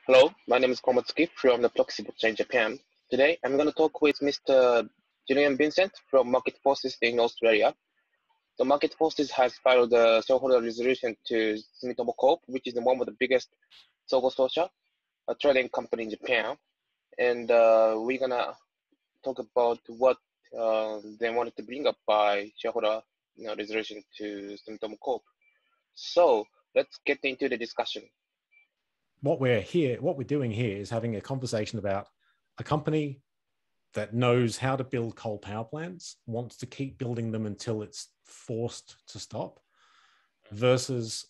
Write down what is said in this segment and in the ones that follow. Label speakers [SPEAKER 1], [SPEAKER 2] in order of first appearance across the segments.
[SPEAKER 1] Hello, my name is Komotsuki from the Proxy blockchain Japan. Today, I'm going to talk with Mr. Julian Vincent from Market Forces in Australia. The Market Forces has filed a shareholder resolution to Sumitomo Corp, which is one of the biggest a trading company in Japan. And we're going to talk about what they wanted to bring up by shareholder resolution to Sumitomo Corp. So let's get into the discussion.
[SPEAKER 2] What we're doing here is having a conversation about a company that knows how to build coal power plants, wants to keep building them until it's forced to stop, versus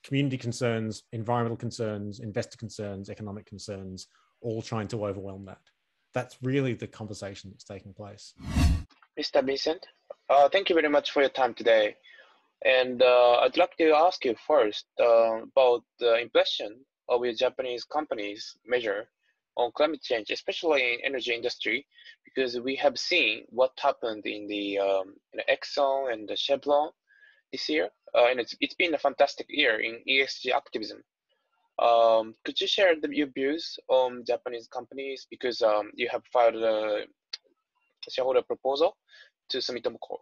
[SPEAKER 2] community concerns, environmental concerns, investor concerns, economic concerns, all trying to overwhelm that. That's really the conversation that's taking place.
[SPEAKER 1] Mr. Vincent, thank you very much for your time today. And I'd like to ask you first about the impression of your Japanese company's measure on climate change, especially in energy industry, because we have seen what happened in the Exxon and the Chevron this year, and it's been a fantastic year in ESG activism. Could you share your views on Japanese companies, because you have filed a shareholder proposal to Sumitomo Corp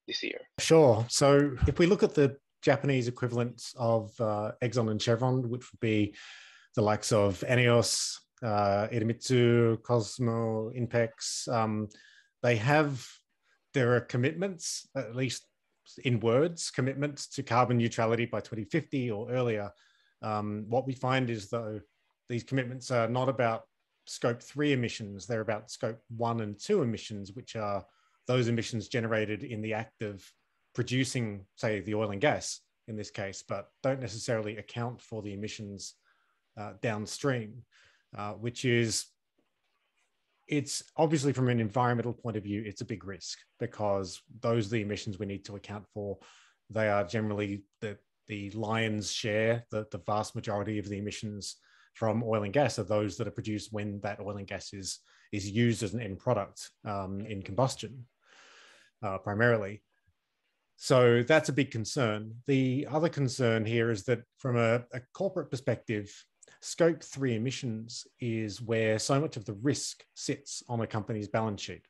[SPEAKER 1] this year?
[SPEAKER 2] Sure. So if we look at the Japanese equivalents of Exxon and Chevron, which would be the likes of ENEOS, Idemitsu, Cosmo, Inpex, there are commitments, at least in words, commitments to carbon neutrality by 2050 or earlier. What we find is, though, these commitments are not about scope 3 emissions, they're about scope 1 and 2 emissions, which are those emissions generated in the act of producing, say, the oil and gas in this case, but don't necessarily account for the emissions downstream, it's obviously, from an environmental point of view, it's a big risk, because those are the emissions we need to account for. They are generally the lion's share, the vast majority of the emissions from oil and gas are those that are produced when that oil and gas is used as an end product in combustion. Primarily. So that's a big concern. The other concern here is that from a corporate perspective, scope 3 emissions is where so much of the risk sits on a company's balance sheet.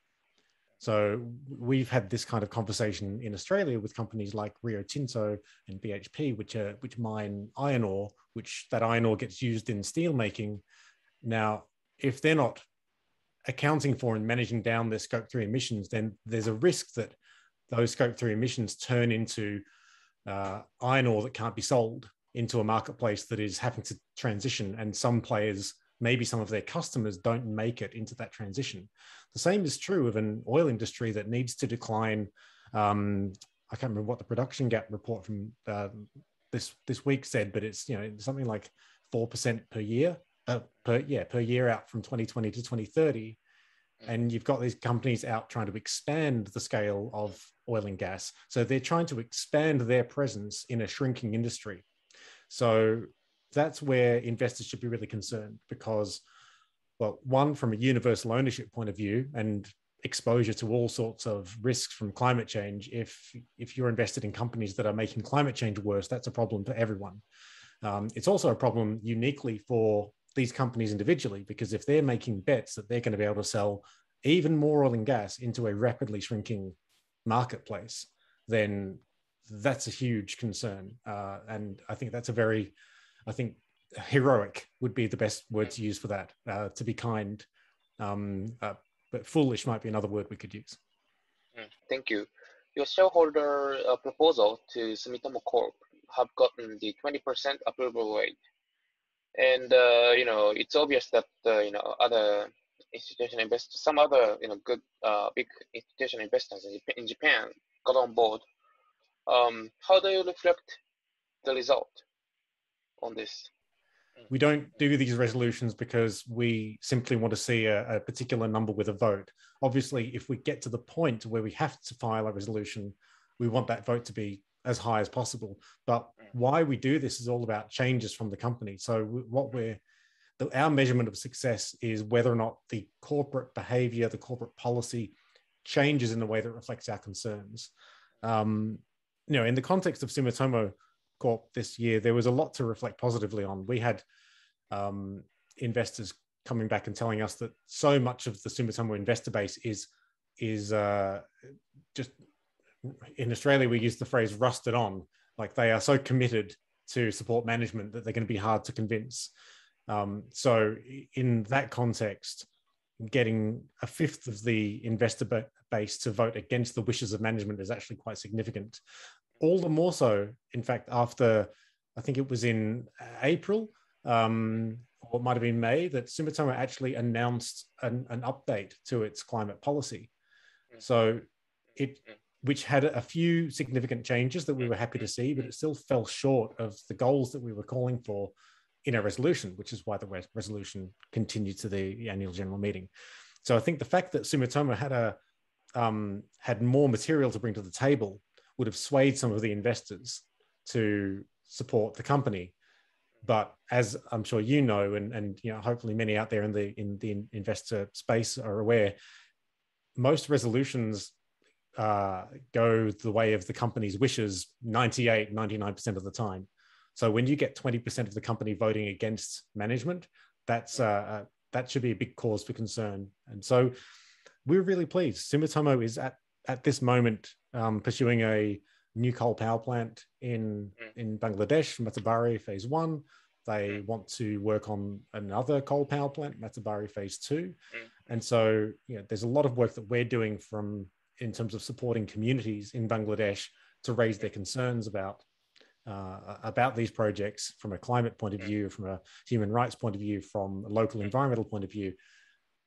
[SPEAKER 2] So we've had this kind of conversation in Australia with companies like Rio Tinto and BHP, which mine iron ore, which that iron ore gets used in steel making. Now, if they're not accounting for and managing down their scope 3 emissions, then there's a risk that those scope 3 emissions turn into iron ore that can't be sold into a marketplace that is having to transition, and some players, maybe some of their customers, don't make it into that transition. The same is true of an oil industry that needs to decline. I can't remember what the production gap report from this week said, but it's something like 4% per year. Per year out from 2020 to 2030. And you've got these companies out trying to expand the scale of oil and gas. So they're trying to expand their presence in a shrinking industry. So that's where investors should be really concerned, because, well, one, from a universal ownership point of view and exposure to all sorts of risks from climate change, if you're invested in companies that are making climate change worse, that's a problem for everyone. It's also a problem uniquely for these companies individually, because if they're making bets that they're going to be able to sell even more oil and gas into a rapidly shrinking marketplace, then that's a huge concern. And I think that's heroic would be the best word to use for that, to be kind. But foolish might be another word we could use.
[SPEAKER 1] Thank you. Your shareholder proposal to Sumitomo Corp have gotten the 20% approval rate. And it's obvious that other institutional investors, some other good big institutional investors in Japan got on board. How do you reflect the result on this?
[SPEAKER 2] We don't do these resolutions because we simply want to see a particular number with a vote. Obviously, if we get to the point where we have to file a resolution, we want that vote to be as high as possible. But why we do this is all about changes from the company. So our measurement of success is whether or not the corporate behavior, the corporate policy changes in a way that reflects our concerns. In the context of Sumitomo, Corp this year, there was a lot to reflect positively on. We had investors coming back and telling us that so much of the Sumitomo investor base is just, in Australia, we use the phrase rusted on. Like, they are so committed to support management that they're going to be hard to convince. So in that context, getting a fifth of the investor base to vote against the wishes of management is actually quite significant. All the more so, in fact, after, I think it was in April, or it might have been May, that Sumitomo actually announced an update to its climate policy. So which had a few significant changes that we were happy to see, but it still fell short of the goals that we were calling for in our resolution, which is why the resolution continued to the annual general meeting. So I think the fact that Sumitomo had more material to bring to the table would have swayed some of the investors to support the company. But as I'm sure you know, and you know, hopefully many out there in the investor space are aware, most resolutions go the way of the company's wishes 99% of the time. So when you get 20% of the company voting against management, that should be a big cause for concern. And so we're really pleased. Sumitomo is at this moment pursuing a new coal power plant in Bangladesh, Matabari Phase 1. They want to work on another coal power plant, Matabari Phase 2. And so, you know, there's a lot of work that we're doing in terms of supporting communities in Bangladesh to raise their concerns about these projects from a climate point of view, from a human rights point of view, from a local environmental point of view.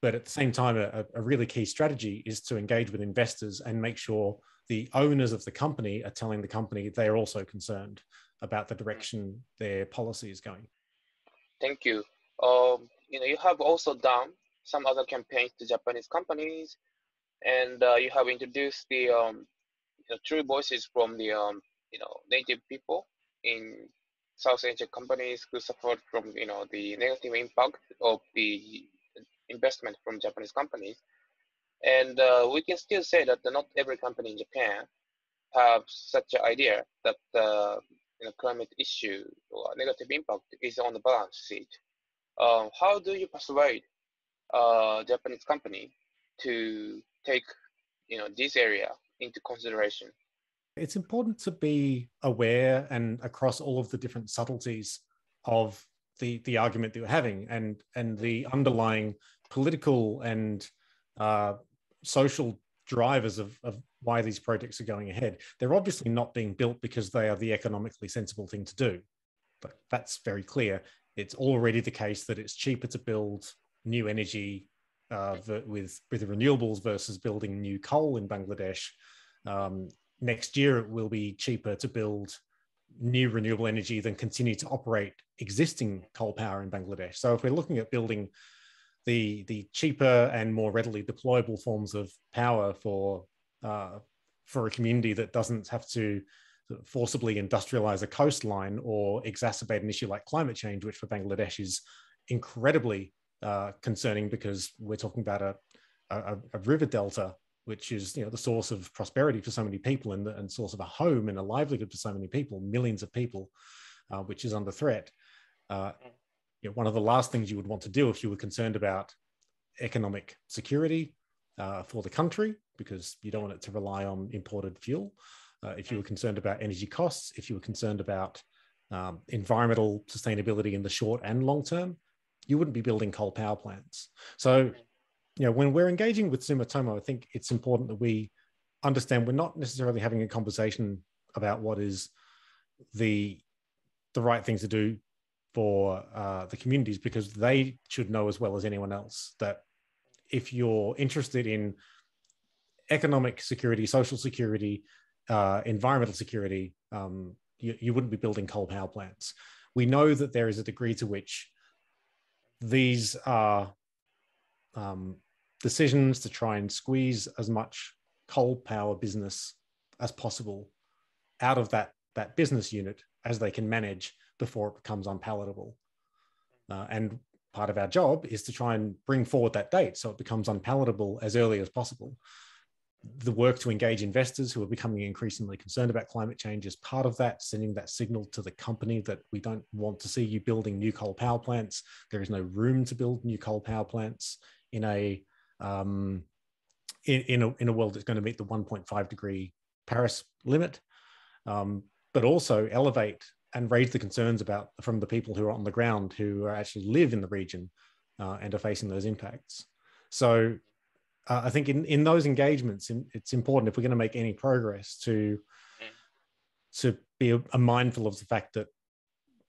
[SPEAKER 2] But at the same time, a really key strategy is to engage with investors and make sure the owners of the company are telling the company they are also concerned about the direction their policy is going.
[SPEAKER 1] Thank you. You know, you have also done some other campaigns to Japanese companies, and you have introduced the you know, true voices from the you know, native people in South Asian companies who suffered from, you know, the negative impact of the investment from Japanese companies. And we can still say that not every company in Japan have such an idea that you know, climate issue or negative impact is on the balance sheet. How do you persuade Japanese company to take, you know, this area into consideration?
[SPEAKER 2] It's important to be aware and across all of the different subtleties of the argument that you're having and the underlying political and social drivers of why these projects are going ahead. They're obviously not being built because they are the economically sensible thing to do. But that's very clear. It's already the case that it's cheaper to build new energy with renewables versus building new coal in Bangladesh. Next year, it will be cheaper to build new renewable energy than continue to operate existing coal power in Bangladesh. So if we're looking at building the cheaper and more readily deployable forms of power for a community that doesn't have to forcibly industrialize a coastline or exacerbate an issue like climate change, which for Bangladesh is incredibly concerning because we're talking about a river delta, which is, you know, the source of prosperity for so many people and source of a home and a livelihood for so many people, millions of people, which is under threat. You know, one of the last things you would want to do if you were concerned about economic security for the country, because you don't want it to rely on imported fuel. If you were concerned about energy costs, if you were concerned about environmental sustainability in the short and long term, you wouldn't be building coal power plants. So, you know, when we're engaging with Sumitomo, I think it's important that we understand we're not necessarily having a conversation about what is the right things to do for the communities, because they should know as well as anyone else that if you're interested in economic security, social security, environmental security, you wouldn't be building coal power plants. We know that there is a degree to which these are decisions to try and squeeze as much coal power business as possible out of that business unit as they can manage before it becomes unpalatable. And part of our job is to try and bring forward that date so it becomes unpalatable as early as possible. the work to engage investors who are becoming increasingly concerned about climate change is part of that, sending that signal to the company that we don't want to see you building new coal power plants. There is no room to build new coal power plants in a in a world that's going to meet the 1.5 degree Paris limit, but also elevate and raise the concerns from the people who are on the ground, who actually live in the region and are facing those impacts. So I think in those engagements, it's important, if we're going to make any progress, to be mindful of the fact that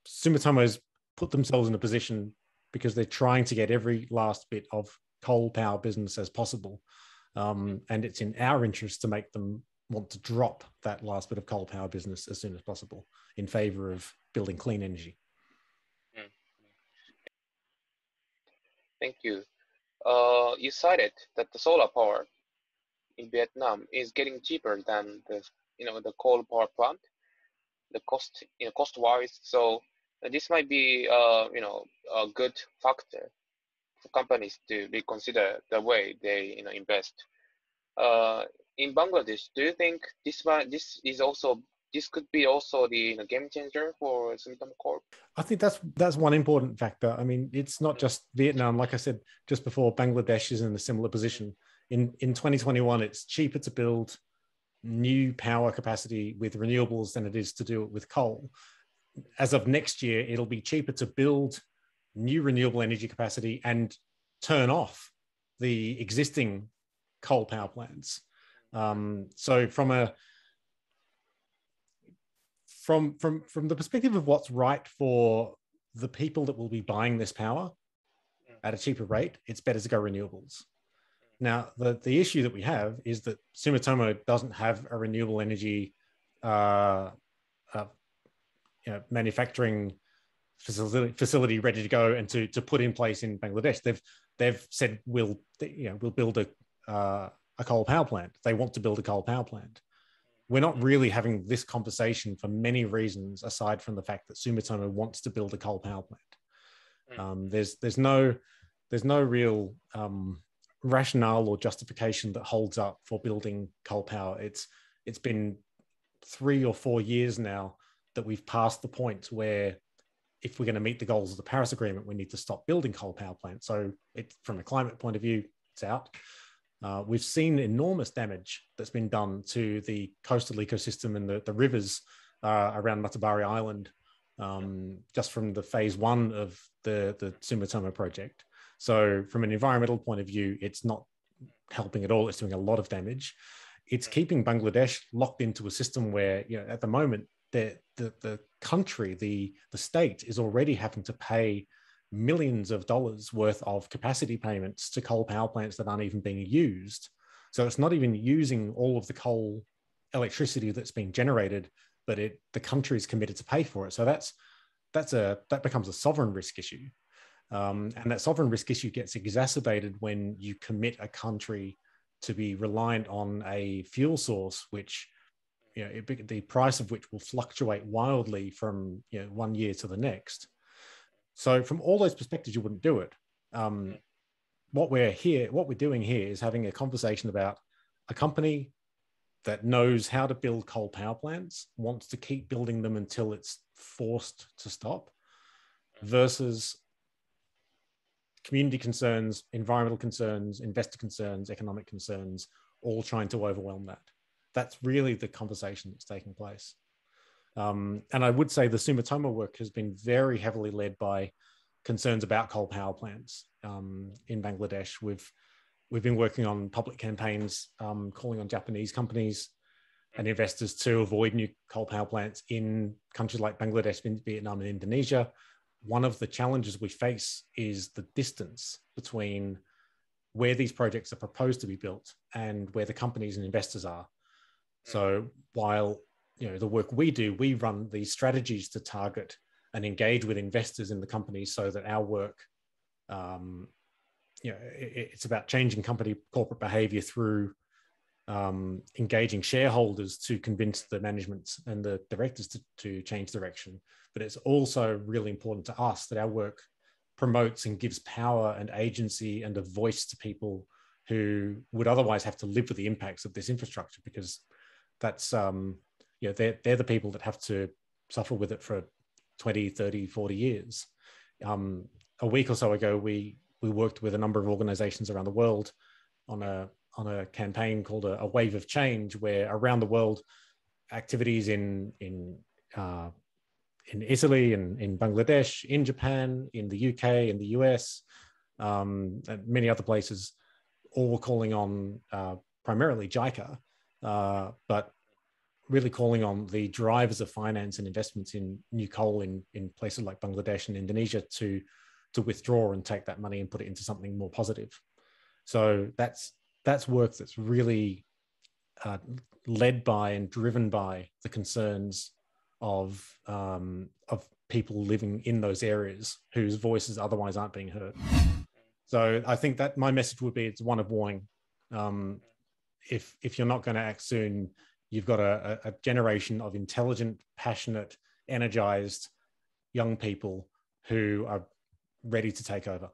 [SPEAKER 2] Sumitomo's put themselves in a position because they're trying to get every last bit of coal power business as possible. And it's in our interest to make them want to drop that last bit of coal power business as soon as possible in favor of building clean energy.
[SPEAKER 1] Thank you. You cited that the solar power in Vietnam is getting cheaper than the coal power plant, the cost-wise. So this might be a good factor for companies to reconsider the way they invest. In Bangladesh, do you think this could be also the game changer for Sumitomo Corp?
[SPEAKER 2] I think that's one important factor. I mean, it's not just Vietnam. Like I said just before, Bangladesh is in a similar position. In 2021, it's cheaper to build new power capacity with renewables than it is to do it with coal. As of next year, it'll be cheaper to build new renewable energy capacity and turn off the existing coal power plants. So from the perspective of what's right for the people that will be buying this power at a cheaper rate, it's better to go renewables. Now, the issue that we have is that Sumitomo doesn't have a renewable energy manufacturing facility ready to go and to put in place in Bangladesh. They've said we'll build a coal power plant. They want to build a coal power plant. We're not really having this conversation for many reasons, aside from the fact that Sumitomo wants to build a coal power plant. There's no real rationale or justification that holds up for building coal power. It's been 3 or 4 years now that we've passed the point where, if we're going to meet the goals of the Paris Agreement, we need to stop building coal power plants. So from a climate point of view, it's out. We've seen enormous damage that's been done to the coastal ecosystem and the rivers around Matabari Island, just from the phase 1 of the Sumitomo project. So from an environmental point of view, it's not helping at all. It's doing a lot of damage. It's keeping Bangladesh locked into a system where, at the moment, the country, the state, is already having to pay millions of dollars worth of capacity payments to coal power plants that aren't even being used. So it's not even using all of the coal electricity that's being generated, but the country is committed to pay for it. So that becomes a sovereign risk issue. And that sovereign risk issue gets exacerbated when you commit a country to be reliant on a fuel source, which, the price of which will fluctuate wildly from 1 year to the next. So from all those perspectives, you wouldn't do it. What we're doing here is having a conversation about a company that knows how to build coal power plants, wants to keep building them until it's forced to stop, versus community concerns, environmental concerns, investor concerns, economic concerns, all trying to overwhelm that. That's really the conversation that's taking place. And I would say the Sumitomo work has been very heavily led by concerns about coal power plants in Bangladesh. We've been working on public campaigns calling on Japanese companies and investors to avoid new coal power plants in countries like Bangladesh, Vietnam, and Indonesia. One of the challenges we face is the distance between where these projects are proposed to be built and where the companies and investors are. So while the work we do, we run these strategies to target and engage with investors in the companies so that our work, it's about changing corporate behavior through engaging shareholders to convince the management and the directors to change direction. But it's also really important to us that our work promotes and gives power and agency and a voice to people who would otherwise have to live with the impacts of this infrastructure, because that's, they're the people that have to suffer with it for 20, 30, 40 years. A week or so ago, we worked with a number of organizations around the world on a campaign called a Wave of Change, where around the world, activities in Italy, in Bangladesh, in Japan, in the UK, in the US, and many other places, all were calling on primarily JICA, but really calling on the drivers of finance and investments in new coal in places like Bangladesh and Indonesia to withdraw and take that money and put it into something more positive. So that's work that's really led by and driven by the concerns of people living in those areas whose voices otherwise aren't being heard. So I think that my message would be, it's one of warning. If you're not going to act soon, you've got a generation of intelligent, passionate, energized young people who are ready to take over.